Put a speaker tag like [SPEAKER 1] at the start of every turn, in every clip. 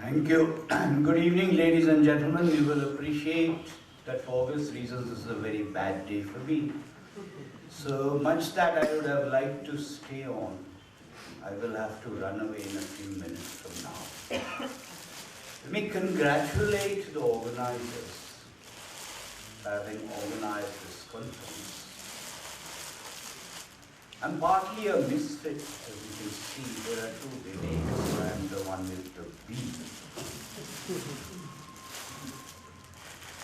[SPEAKER 1] Thank you. Good evening, ladies and gentlemen. You will appreciate that for obvious reasons this is a very bad day for me. So much that I would have liked to stay on, I will have to run away in a few minutes from now. Let me congratulate the organizers for having organized this conference. I'm partly a misfit, as you can see. There are two Viveks, I am the one with the B.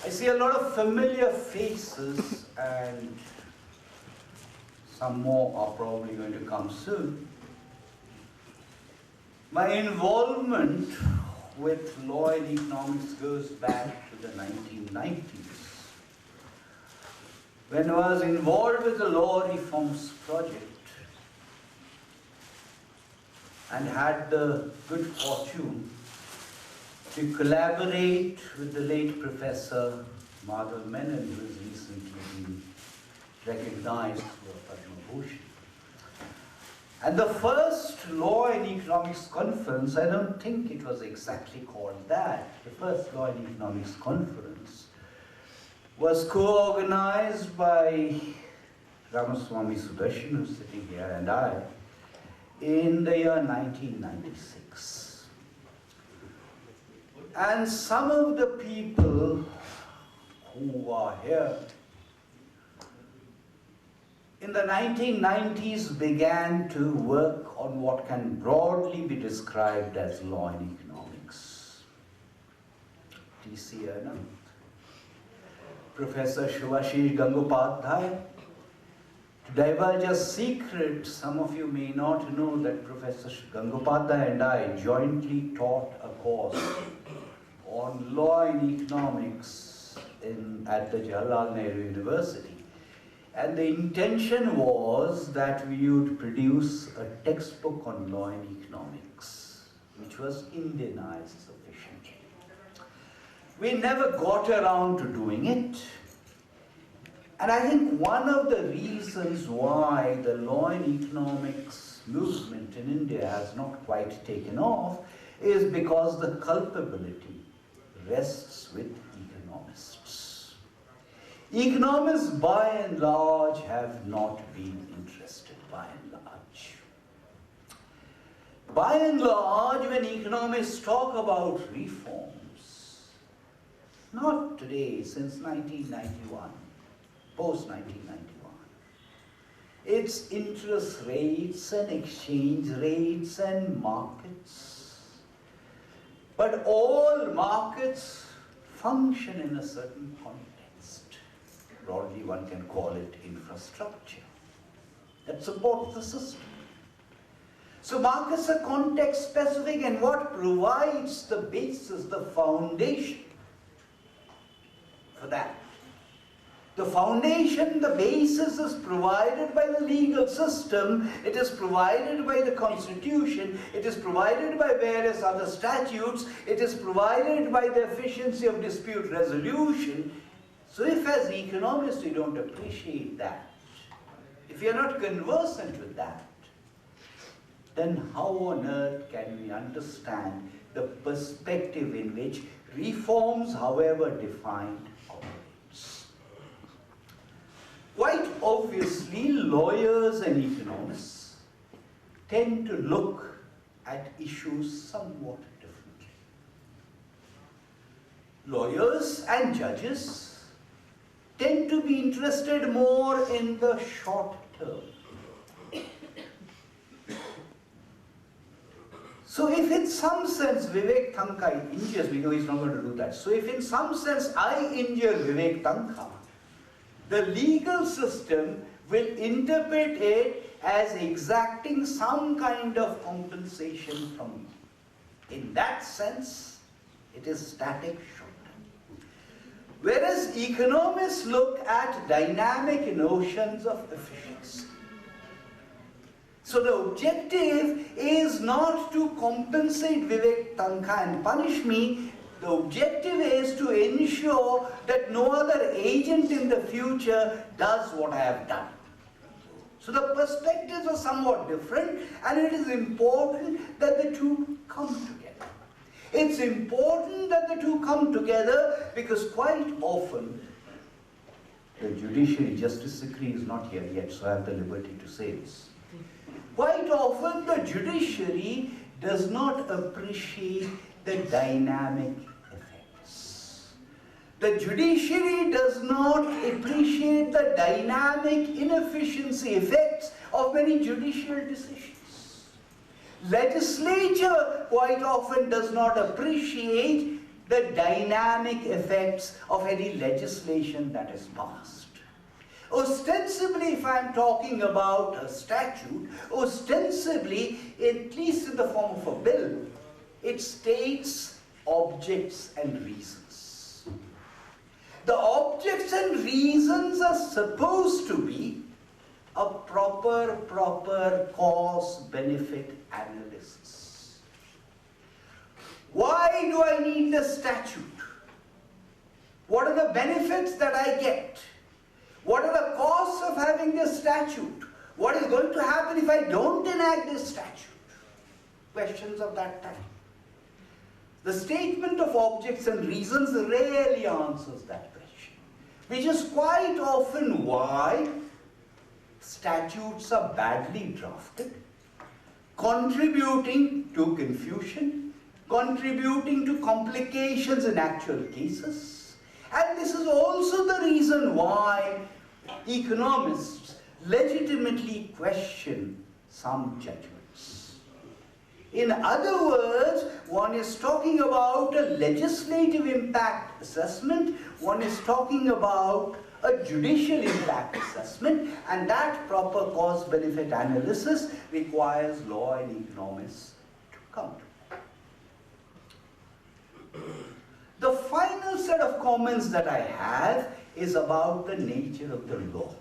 [SPEAKER 1] I see a lot of familiar faces and some more are probably going to come soon. My involvement with law and economics goes back to the 1990s. When I was involved with the law reforms project and had the good fortune to collaborate with the late Professor Madhav Menon, who has recently been recognized for a Padma Bhushan. And the first Law and Economics Conference, I don't think it was exactly called that, the first Law and Economics Conference was co-organized by Ramaswamy Sudarshan, who's sitting here, and I, in the year 1996. And some of the people who are here in the 1990s began to work on what can broadly be described as law and economics. T.C. Anand, Professor Shivashish Gangopadhyay. To divulge a secret, some of you may not know that Professor Gangopadhyay and I jointly taught a course on law and economics at the Jawaharlal Nehru University. And the intention was that we would produce a textbook on law and economics, which was Indianized sufficiently. We never got around to doing it. And I think one of the reasons why the law and economics movement in India has not quite taken off is because the culpability rests with economists. Economists, by and large, have not been interested, by and large. By and large, when economists talk about reforms, not today, since 1991, post-1991, it's interest rates and exchange rates and markets. But all markets function in a certain context. Broadly, one can call it infrastructure that supports the system. So markets are context specific, and what provides the basis, the foundation for that? The foundation, the basis is provided by the legal system, it is provided by the constitution, it is provided by various other statutes, it is provided by the efficiency of dispute resolution. So if as economists you don't appreciate that, if you're not conversant with that, then how on earth can we understand the perspective in which reforms, however defined, operates? Quite obviously, lawyers and economists tend to look at issues somewhat differently. Lawyers and judges tend to be interested more in the short term. So if in some sense Vivek Tanka injures me, no, he's not going to do that. So if in some sense I injure Vivek Tanka, the legal system will interpret it as exacting some kind of compensation from me. In that sense, it is static short-term. Whereas economists look at dynamic notions of efficiency. So the objective is not to compensate Vivek Tanka and punish me. The objective is to ensure that no other agent in the future does what I have done. So the perspectives are somewhat different, and it is important that the two come together. It's important that the two come together because quite often the judiciary, Justice Sikri is not here yet, so I have the liberty to say this. Quite often the judiciary does not appreciate the dynamic effects. The judiciary does not appreciate the dynamic inefficiency effects of many judicial decisions. Legislature quite often does not appreciate the dynamic effects of any legislation that is passed. Ostensibly, if I'm talking about a statute, ostensibly, at least in the form of a bill, it states objects and reasons. The objects and reasons are supposed to be a proper cause-benefit analysis. Why do I need the statute? What are the benefits that I get? What are the costs of having this statute? What is going to happen if I don't enact this statute? Questions of that time. The statement of objects and reasons rarely answers that question, which is quite often why statutes are badly drafted, contributing to confusion, contributing to complications in actual cases. And this is also the reason why economists legitimately question some judgments. In other words, one is talking about a legislative impact assessment, one is talking about a judicial impact assessment, and that proper cause-benefit analysis requires law and economists to come to. The final set of comments that I have is about the nature of the law.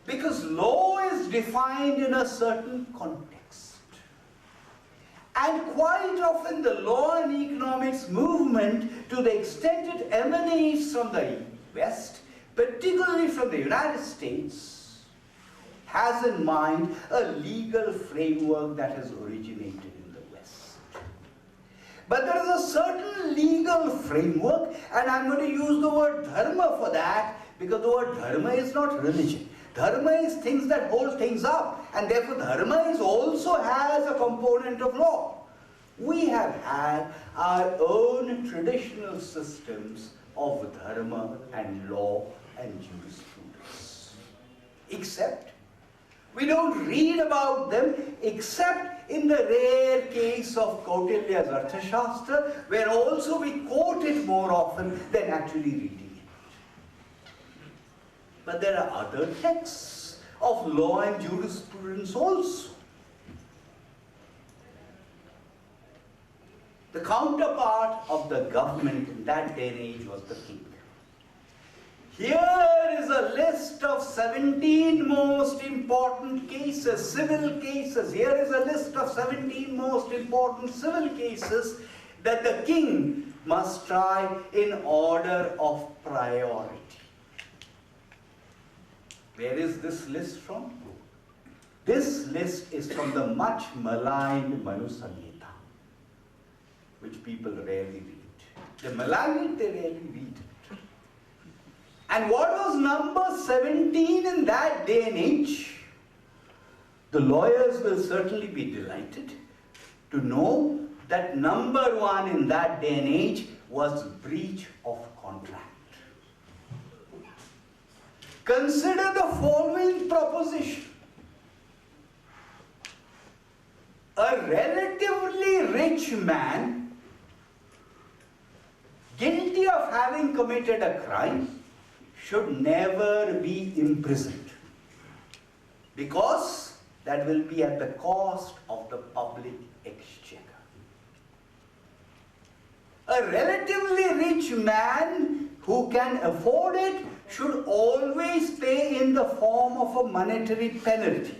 [SPEAKER 1] Because law is defined in a certain context. And quite often the law and economics movement, to the extent it emanates from the West, particularly from the United States, has in mind a legal framework that has originated in the West. But there is a certain legal framework, and I'm going to use the word dharma for that, because the word dharma is not religion. Dharma is things that hold things up, and therefore dharma also has a component of law. We have had our own traditional systems of dharma and law and jurisprudence. Except, we don't read about them except in the rare case of Kautilya's Arthashastra, where also we quote it more often than actually reading it. But there are other texts of law and jurisprudence also. The counterpart of the government in that day and age was the king. Here is a list of 17 most important cases, civil cases. Here is a list of 17 most important civil cases that the king must try in order of priority. Where is this list from? This list is from the much maligned Manu Samhita, which people rarely read. They malign it, they rarely read it. And what was number 17 in that day and age? The lawyers will certainly be delighted to know that number 1 in that day and age was breach of contract. Consider the following proposition. A relatively rich man, guilty of having committed a crime, should never be imprisoned, because that will be at the cost of the public exchequer. A relatively rich man who can afford it should always pay in the form of a monetary penalty.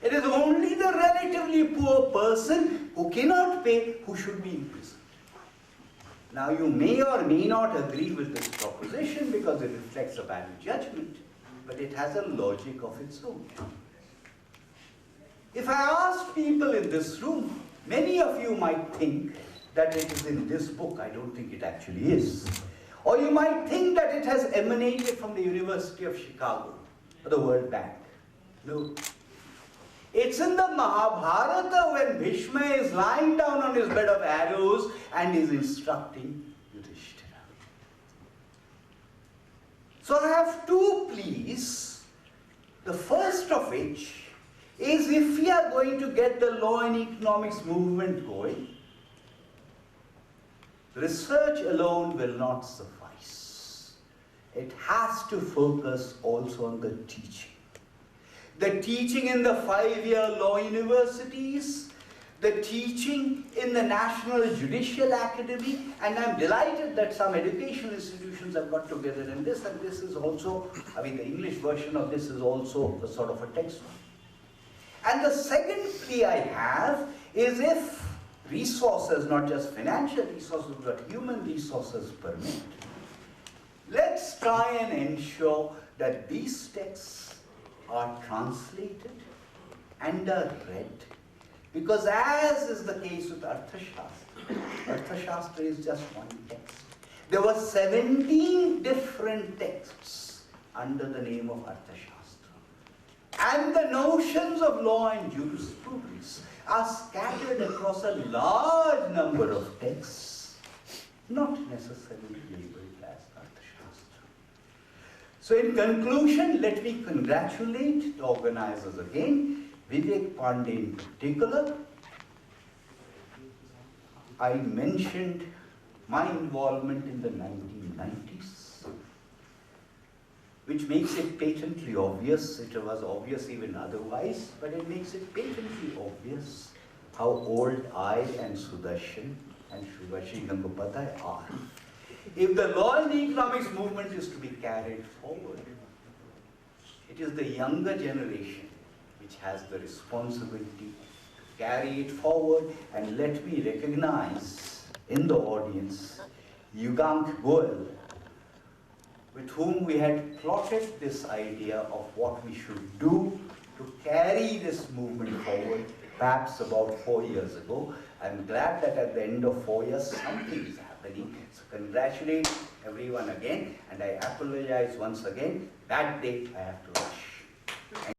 [SPEAKER 1] It is only the relatively poor person who cannot pay who should be imprisoned. Now you may or may not agree with this proposition because it reflects a value judgment, but it has a logic of its own. If I asked people in this room, Many of you might think that it is in this book. I don't think it actually is. Or you might think that it has emanated from the University of Chicago or the World Bank. No. It's in the Mahabharata when Bhishma is lying down on his bed of arrows and is instructing Yudhishthira. So I have two pleas, the first of which is if we are going to get the law and economics movement going, research alone will not suffice. It has to focus also on the teaching. The teaching in the 5-year law universities, the teaching in the National Judicial Academy, and I'm delighted that some educational institutions have got together in this, and this is also, I mean, the English version of this is also a sort of a textbook. And the second plea I have is if resources, not just financial resources, but human resources permit, let's try and ensure that these texts are translated and are read. Because as is the case with Arthashastra, Arthashastra is just one text. There were 17 different texts under the name of Arthashastra. And the notions of law and jurisprudence are scattered across a large number of texts, not necessarily labeled as Arthashastra. So in conclusion, let me congratulate the organizers again, Vivek Pandey in particular. I mentioned my involvement in the 1990s, which makes it patently obvious. It was obvious even otherwise, but it makes it patently obvious how old I and Sudarshan and Shubhashi Gangopadhyay are. If the law and economics movement is to be carried forward, it is the younger generation which has the responsibility to carry it forward. And let me recognize in the audience Yugank Goel, with whom we had plotted this idea of what we should do to carry this movement forward, perhaps about 4 years ago. I'm glad that at the end of 4 years something is happening. So congratulate everyone again, and I apologize once again. That day I have to rush.